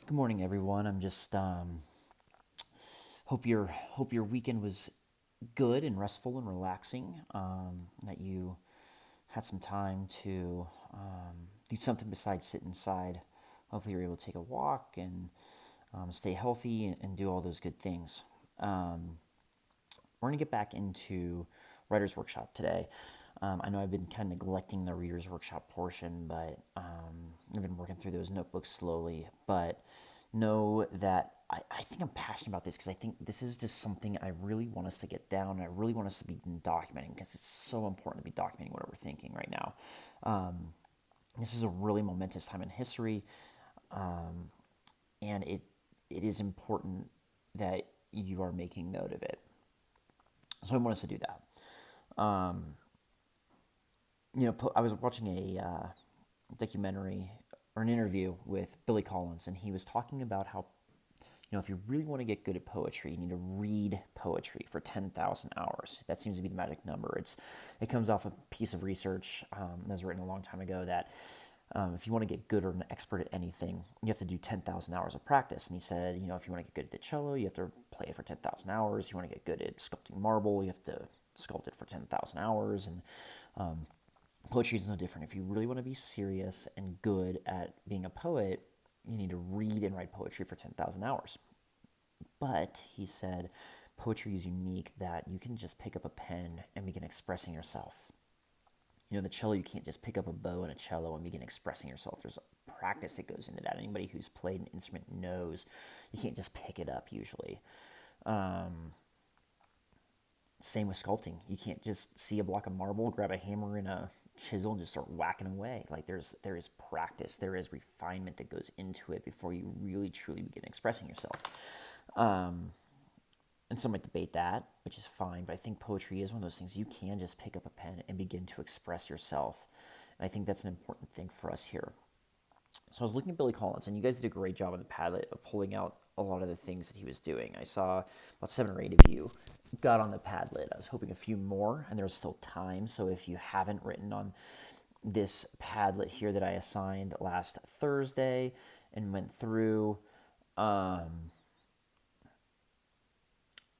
Good morning, everyone. I'm just hope your weekend was good and restful and relaxing. That you had some time to do something besides sit inside. Hopefully, you're able to take a walk and stay healthy and do all those good things. Um, we're gonna get back into writer's workshop today. I know I've been kind of neglecting the reader's workshop portion, but I've been working through those notebooks slowly. But know that I think I'm passionate about this because I think this is just something I really want us to get down. And I really want us to be documenting because it's so important to be documenting what we're thinking right now. This is a really momentous time in history, and it is important that you are making note of it. So I want us to do that. I was watching a documentary or an interview with Billy Collins, and he was talking about how, if you really want to get good at poetry, you need to read poetry for 10,000 hours. That seems to be the magic number. It comes off a piece of research that was written a long time ago that if you want to get good or an expert at anything, you have to do 10,000 hours of practice. And he said, if you want to get good at the cello, you have to play it for 10,000 hours. If you want to get good at sculpting marble, you have to sculpt it for 10,000 hours. And poetry is no different. If you really want to be serious and good at being a poet, you need to read and write poetry for 10,000 hours. But he said, poetry is unique that you can just pick up a pen and begin expressing yourself. The cello, you can't just pick up a bow and a cello and begin expressing yourself. There's a practice that goes into that. Anybody who's played an instrument knows you can't just pick it up usually. Same with sculpting. You can't just see a block of marble, grab a hammer and a chisel and just start whacking away. Like there is practice, there is refinement that goes into it before you really truly begin expressing yourself. And some might debate that, which is fine, but I think poetry is one of those things you can just pick up a pen and begin to express yourself. And I think that's an important thing for us here. So I was looking at Billy Collins, and you guys did a great job on the Padlet of pulling out a lot of the things that he was doing. I saw about 7 or 8 of you got on the Padlet. I was hoping a few more, and there's still time. So if you haven't written on this Padlet here that I assigned last Thursday and went through, I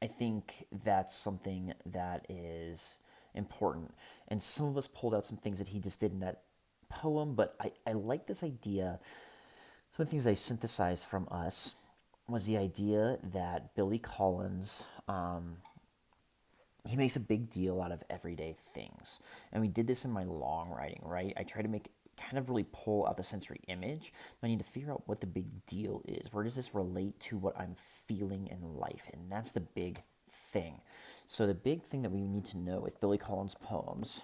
think that's something that is important. And some of us pulled out some things that he just did in that poem, but I like this idea. Some of the things I synthesized from us was the idea that Billy Collins, he makes a big deal out of everyday things. And we did this in my long writing, right? I try to make kind of really pull out the sensory image. I need to figure out what the big deal is. Where does this relate to what I'm feeling in life? And that's the big thing. So the big thing that we need to know with Billy Collins' poems,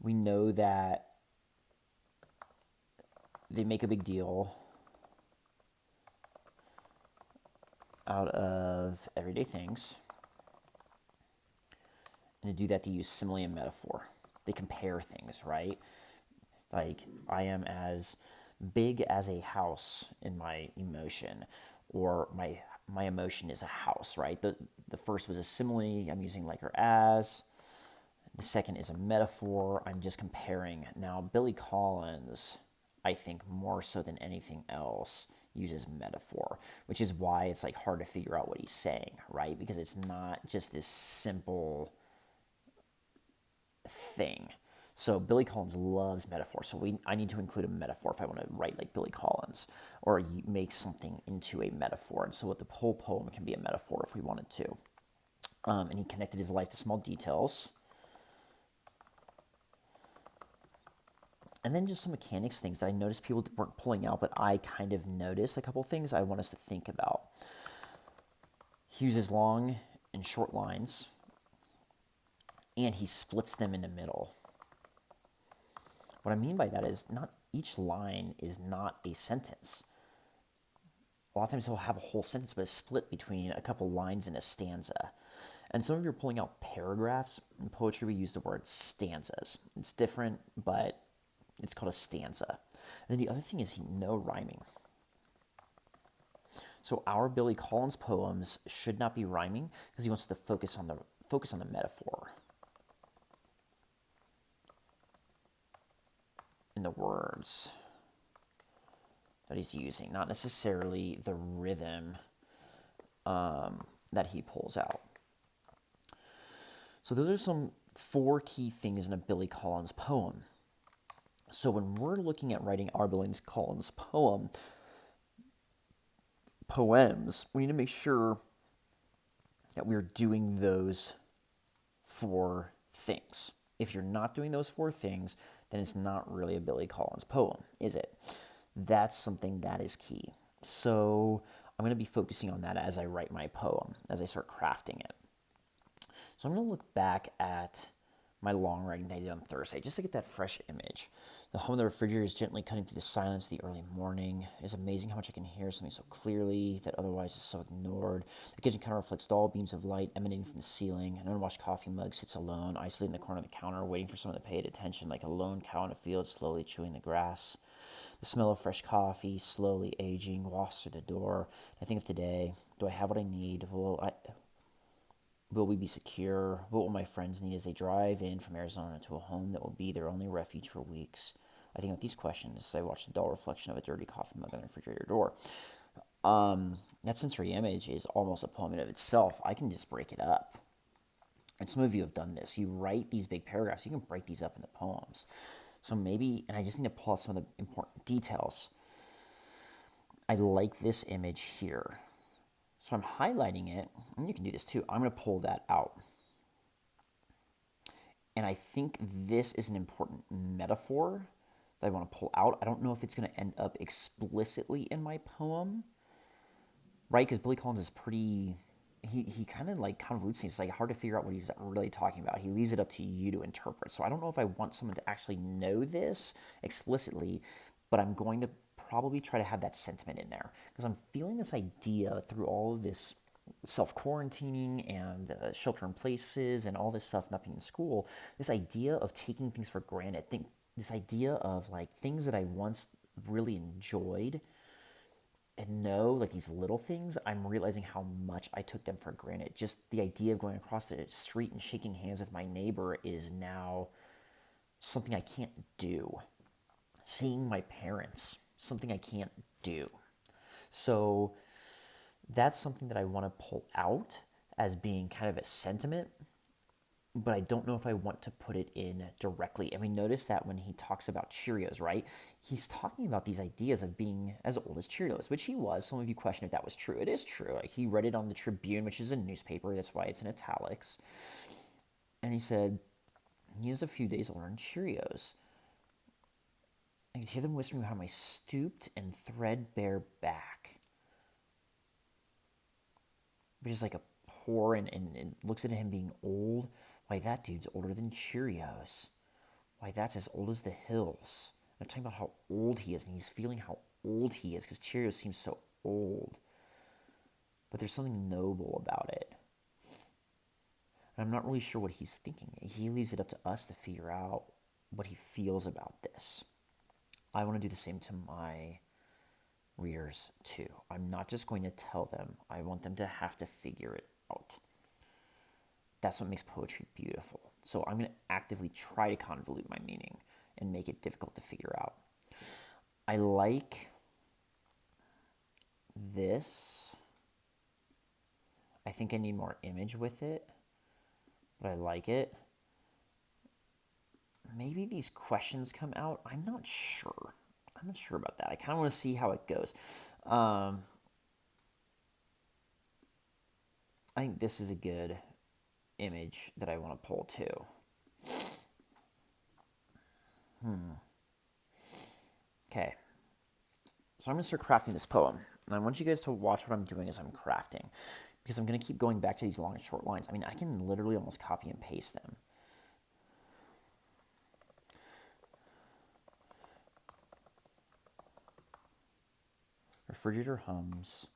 we know that they make a big deal out of everyday things. And to do that, they use simile and metaphor. They compare things, right? Like, I am as big as a house in my emotion, or my emotion is a house, right? The first was a simile, I'm using like or as. The second is a metaphor, I'm just comparing. Now, Billy Collins, I think more so than anything else, uses metaphor, which is why it's like hard to figure out what he's saying, right? Because it's not just this simple thing. So Billy Collins loves metaphor. So I need to include a metaphor if I want to write like Billy Collins, or make something into a metaphor. And so the whole poem can be a metaphor if we wanted to. And he connected his life to small details. And then just some mechanics things that I noticed people weren't pulling out, but I kind of noticed a couple things I want us to think about. He uses long and short lines, and he splits them in the middle. What I mean by that is not each line is not a sentence. A lot of times he'll have a whole sentence, but it's split between a couple lines in a stanza. And some of you are pulling out paragraphs. In poetry, we use the word stanzas. It's different, but it's called a stanza. And then the other thing is no rhyming. So our Billy Collins poems should not be rhyming because he wants to focus on the metaphor in the words. that he's using, not necessarily the rhythm that he pulls out. So those are some 4 key things in a Billy Collins poem. So when we're looking at writing our Billy Collins poems, we need to make sure that we're doing those 4 things. If you're not doing those 4 things, then it's not really a Billy Collins poem, is it? That's something that is key. So I'm going to be focusing on that as I write my poem, as I start crafting it. So I'm going to look back at my long writing that I did on Thursday, just to get that fresh image. The hum of the refrigerator is gently cutting through the silence of the early morning. It's amazing how much I can hear something so clearly that otherwise is so ignored. The kitchen counter reflects dull beams of light emanating from the ceiling. An unwashed coffee mug sits alone, isolated in the corner of the counter, waiting for someone to pay it attention, like a lone cow in a field slowly chewing the grass. The smell of fresh coffee, slowly aging, wafts through the door. I think of today. Do I have what I need? Will we be secure? What will my friends need as they drive in from Arizona to a home that will be their only refuge for weeks? I think of these questions as I watch the dull reflection of a dirty coffee mug on the refrigerator door. That sensory image is almost a poem in of itself. I can just break it up. And some of you have done this. You write these big paragraphs. You can break these up into poems. So maybe, and I just need to pull out some of the important details. I like this image here. So I'm highlighting it, and you can do this too. I'm going to pull that out. And I think this is an important metaphor that I want to pull out. I don't know if it's going to end up explicitly in my poem, right? Because Billy Collins is pretty, he kind of like convolutes things. It's like hard to figure out what he's really talking about. He leaves it up to you to interpret. So I don't know if I want someone to actually know this explicitly, but I'm going to probably try to have that sentiment in there because I'm feeling this idea through all of this self-quarantining and shelter in places and all this stuff not being in school, this idea of taking things for granted, this idea of like things that I once really enjoyed and know, like these little things, I'm realizing how much I took them for granted. Just the idea of going across the street and shaking hands with my neighbor is now something I can't do. Seeing my parents, something I can't do. So that's something that I want to pull out as being kind of a sentiment, but I don't know if I want to put it in directly. And we notice that when he talks about Cheerios, right? He's talking about these ideas of being as old as Cheerios, which he was. Some of you question if that was true. It is true. Like he read it on the Tribune, which is a newspaper. That's why it's in italics. And he said, he is a few days older than Cheerios. I could hear them whispering behind my stooped and threadbare back. Which is like a poor and looks at him being old. Why, that dude's older than Cheerios. Why, that's as old as the hills. I'm talking about how old he is, and he's feeling how old he is because Cheerios seems so old. But there's something noble about it. And I'm not really sure what he's thinking. He leaves it up to us to figure out what he feels about this. I want to do the same to my readers too. I'm not just going to tell them. I want them to have to figure it out. That's what makes poetry beautiful. So I'm going to actively try to convolute my meaning and make it difficult to figure out. I like this. I think I need more image with it, but I like it. Maybe these questions come out. I'm not sure about that. I kind of want to see how it goes. I think this is a good image that I want to pull too. Okay. So I'm going to start crafting this poem. And I want you guys to watch what I'm doing as I'm crafting. Because I'm going to keep going back to these long and short lines. I mean, I can literally almost copy and paste them. Refrigerator hums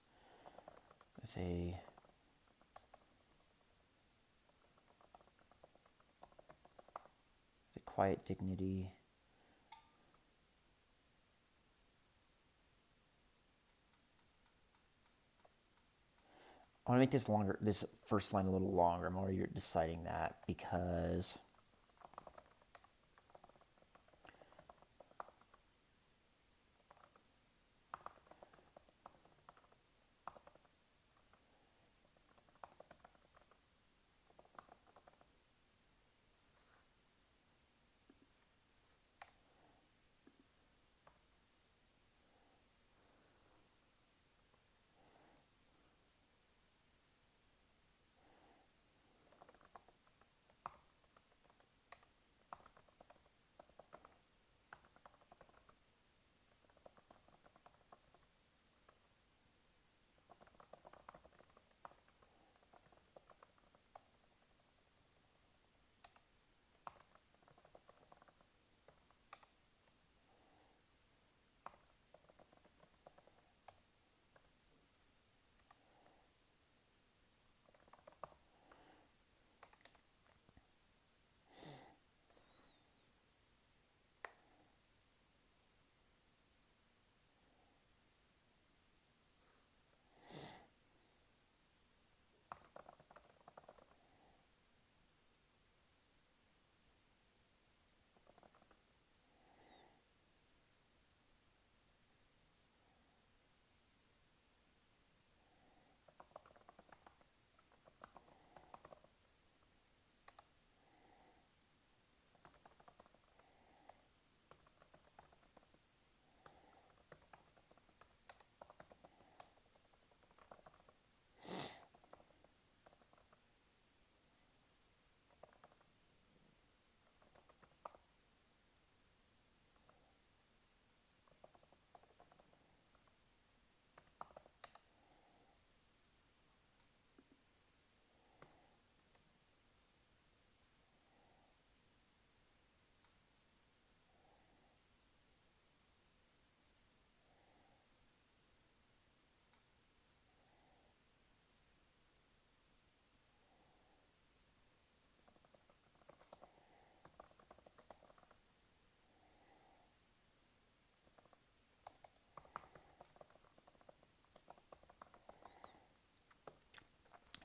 with a quiet dignity. I want to make this longer, this first line a little longer. I'm already deciding that because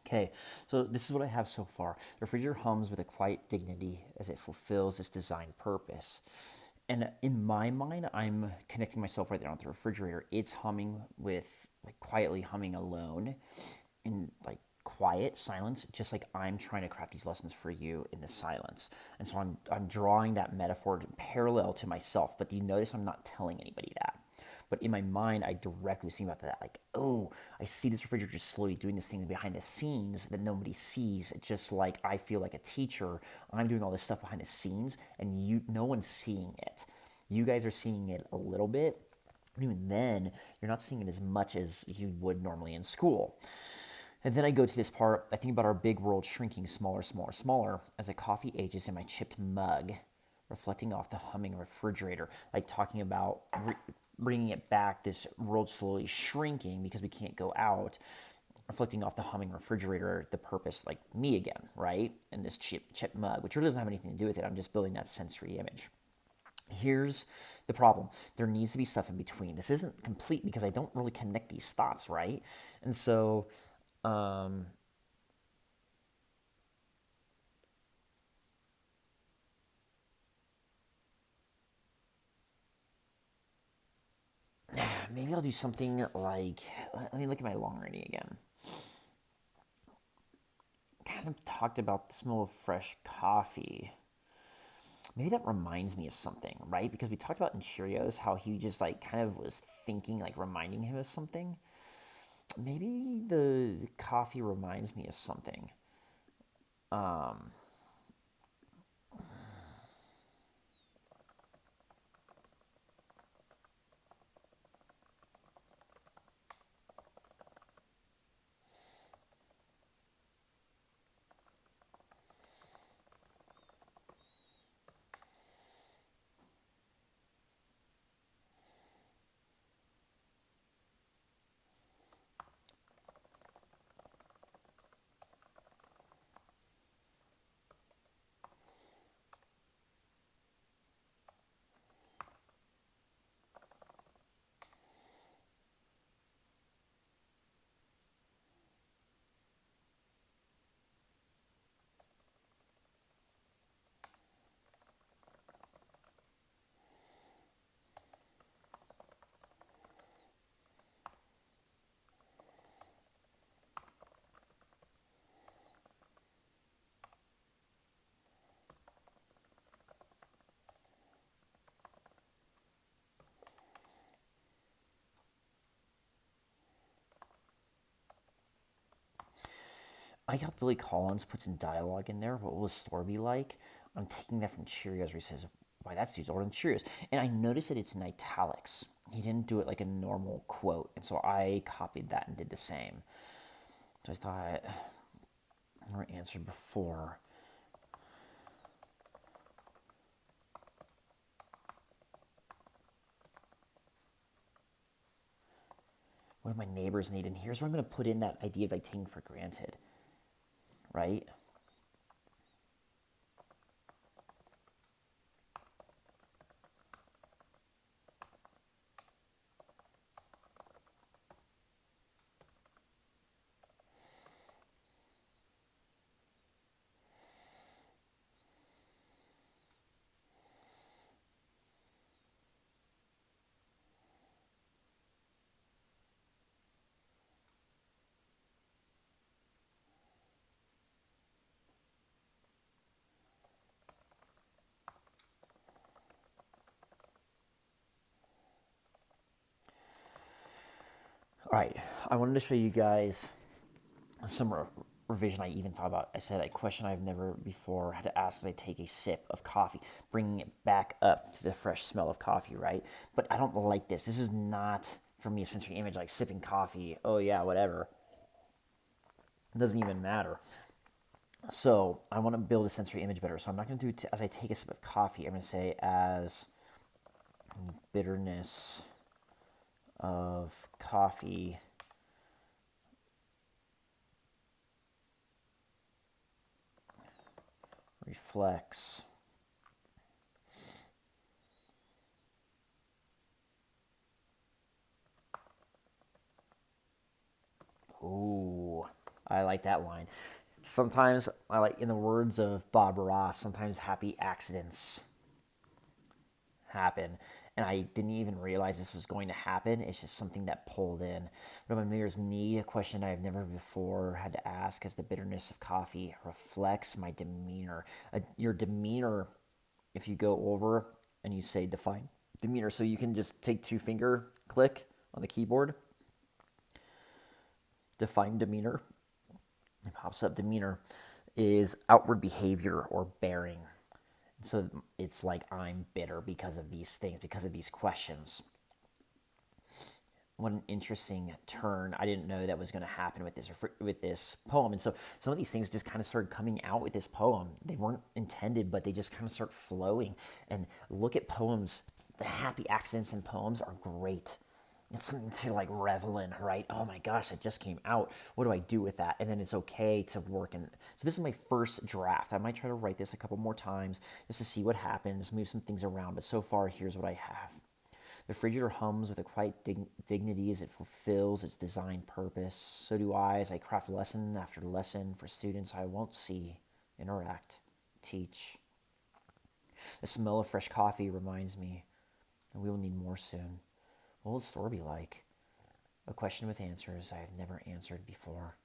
Okay, so this is what I have so far. The refrigerator hums with a quiet dignity as it fulfills its design purpose. And in my mind, I'm connecting myself right there onto the refrigerator. It's humming with, like, quietly humming alone in, like, quiet silence, just like I'm trying to craft these lessons for you in the silence. And so I'm drawing that metaphor parallel to myself. But do you notice I'm not telling anybody that? But in my mind, I directly was thinking about that. Like, oh, I see this refrigerator just slowly doing this thing behind the scenes that nobody sees. Just like I feel like a teacher, I'm doing all this stuff behind the scenes, and no one's seeing it. You guys are seeing it a little bit, but even then, you're not seeing it as much as you would normally in school. And then I go to this part, I think about our big world shrinking smaller, smaller, smaller as the coffee ages in my chipped mug, reflecting off the humming refrigerator, like talking about bringing it back, this world slowly shrinking because we can't go out, reflecting off the humming refrigerator, the purpose, like me again, right? And this chipped mug, which really doesn't have anything to do with it. I'm just building that sensory image. Here's the problem. There needs to be stuff in between. This isn't complete because I don't really connect these thoughts, right? And so um, maybe I'll do something like, let me look at my long reading again. Kind of talked about the smell of fresh coffee. Maybe that reminds me of something, right? Because we talked about in Cheerios how he just like kind of was thinking, like reminding him of something. Maybe the coffee reminds me of something. Um, I got Billy Collins put some dialogue in there. What will the store be like? I'm taking that from Cheerios where he says, why, that's dude's older than Cheerios. And I noticed that it's in italics. He didn't do it like a normal quote. And so I copied that and did the same. So I thought, I answered before. What do my neighbors need? And here's where I'm going to put in that idea of like taking for granted, right? All right, I wanted to show you guys some revision I even thought about. I said a question I've never before had to ask as I take a sip of coffee, bringing it back up to the fresh smell of coffee, right? But I don't like this. This is not, for me, a sensory image like sipping coffee. Oh, yeah, whatever. It doesn't even matter. So I want to build a sensory image better. So I'm not going to do it as I take a sip of coffee. I'm going to say as bitterness of coffee reflects ooh, I like that line. Sometimes, I like, in the words of Bob Ross, sometimes happy accidents happen. And I didn't even realize this was going to happen. It's just something that pulled in. What do my mirrors need? A question I have never before had to ask as the bitterness of coffee reflects my demeanor. Your demeanor, if you go over and you say define demeanor, so you can just take two finger click on the keyboard, define demeanor. It pops up. Demeanor is outward behavior or bearing. So it's like I'm bitter because of these things, because of these questions. What an interesting turn. I didn't know that was going to happen with this poem. And so some of these things just kind of started coming out with this poem. They weren't intended, but they just kind of start flowing. And look at poems. The happy accidents in poems are great. It's something to like revel in, right? Oh my gosh, it just came out. What do I do with that? And then it's okay to work. And so this is my first draft. I might try to write this a couple more times just to see what happens, move some things around. But so far, here's what I have. The refrigerator hums with a quiet dignity as it fulfills its designed purpose. So do I as I craft lesson after lesson for students I won't see, interact, teach. The smell of fresh coffee reminds me that we will need more soon. What will the store be like? A question with answers I have never answered before.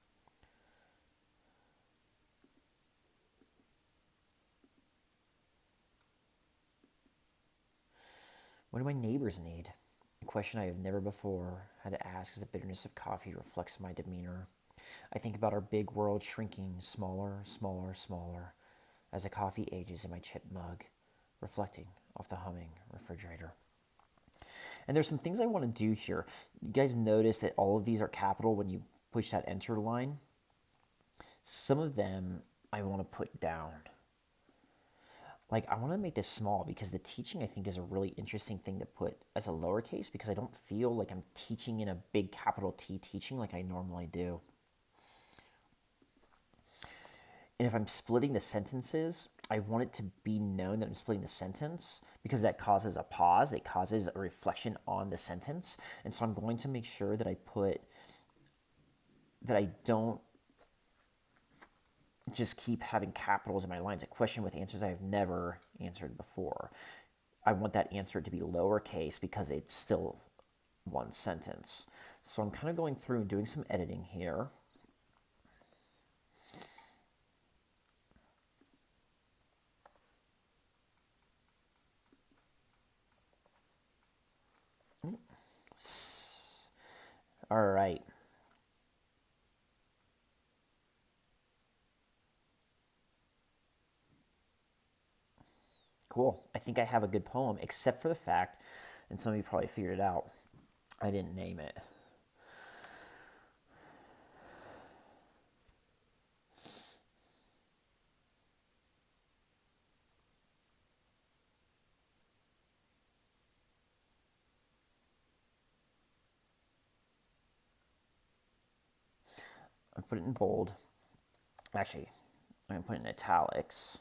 What do my neighbors need? A question I have never before had to ask as the bitterness of coffee reflects my demeanor. I think about our big world shrinking smaller, smaller, smaller as the coffee ages in my chip mug, reflecting off the humming refrigerator. And there's some things I want to do here. You guys notice that all of these are capital when you push that enter line. Some of them I want to put down. Like, I want to make this small because the teaching, I think, is a really interesting thing to put as a lowercase because I don't feel like I'm teaching in a big capital T teaching like I normally do. And if I'm splitting the sentences, I want it to be known that I'm splitting the sentence because that causes a pause. It causes a reflection on the sentence. And so I'm going to make sure that I don't just keep having capitals in my lines. A question with answers I have never answered before. I want that answer to be lowercase because it's still one sentence. So I'm kind of going through and doing some editing here. All right. Cool. I think I have a good poem, except for the fact, and some of you probably figured it out, I didn't name it. I put it in bold. Actually, I'm going to put it in italics.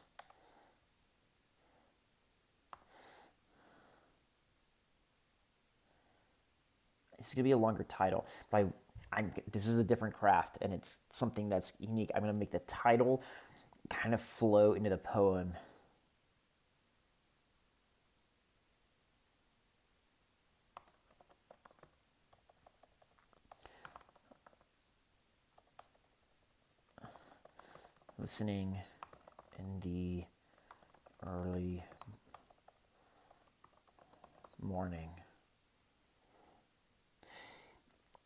It's going to be a longer title, but this is a different craft, and it's something that's unique. I'm going to make the title kind of flow into the poem. Listening in the early morning.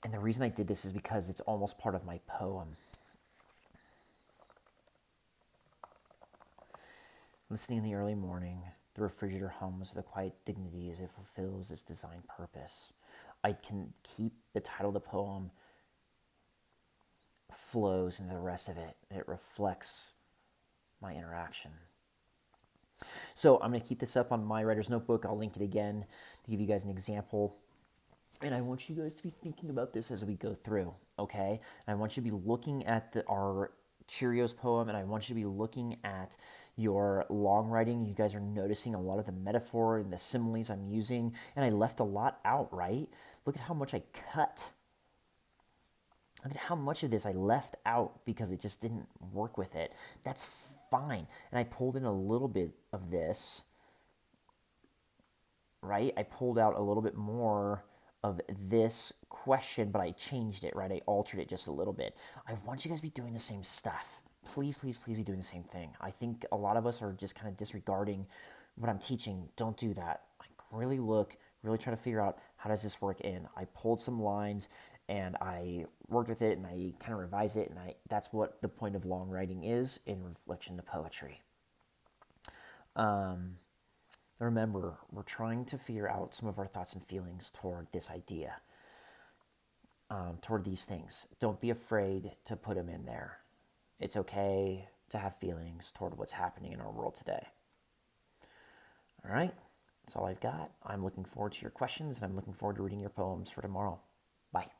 And the reason I did this is because it's almost part of my poem. Listening in the early morning, the refrigerator hums with a quiet dignity as it fulfills its designed purpose. I can keep the title of the poem flows into the rest of it. It reflects my interaction. So I'm going to keep this up on my writer's notebook. I'll link it again to give you guys an example. And I want you guys to be thinking about this as we go through, okay? And I want you to be looking at our Cheerios poem, and I want you to be looking at your long writing. You guys are noticing a lot of the metaphor and the similes I'm using, and I left a lot out, right? Look at how much I cut. Look at how much of this I left out because it just didn't work with it. That's fine. And I pulled in a little bit of this, right? I pulled out a little bit more of this question, but I changed it, right? I altered it just a little bit. I want you guys to be doing the same stuff. Please, please, please be doing the same thing. I think a lot of us are just kind of disregarding what I'm teaching. Don't do that. Like, really look, really try to figure out how does this work in. I pulled some lines and I worked with it and I kind of revised it, and that's what the point of long writing is in reflection to poetry. Remember, we're trying to figure out some of our thoughts and feelings toward this idea, toward these things. Don't be afraid to put them in there. It's okay to have feelings toward what's happening in our world today. All right, that's all I've got. I'm looking forward to your questions, and I'm looking forward to reading your poems for tomorrow. Bye.